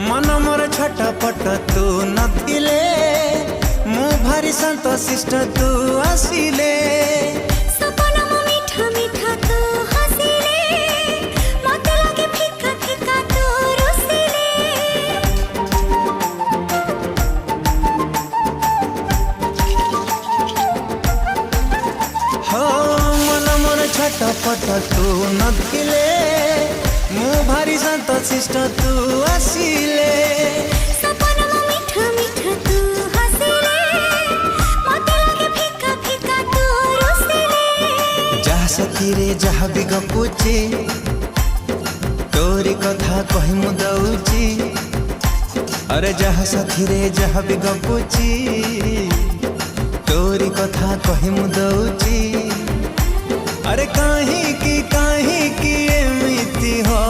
मन मोर छटपट तू नथिले मु भारी संतोषिष्ट तू आसिले सपना मो मीठा मीठा तू हसिले मते लागे फिका फिका तू रुसिले हो मन मोर छटपट तू नथिले मु भारी संतोषिष्ट तू आसिले सपना मो मीठा मीठा तू हसिले मते लागे फिका फिका तू रुसिले जहा सखी रे जहा भी गपुची तोरी कथा कहि मु दउची अरे जहा सखी रे जहा भी गपुची तोरी कथा कहि मु दउची अरे काहे की एमिति हो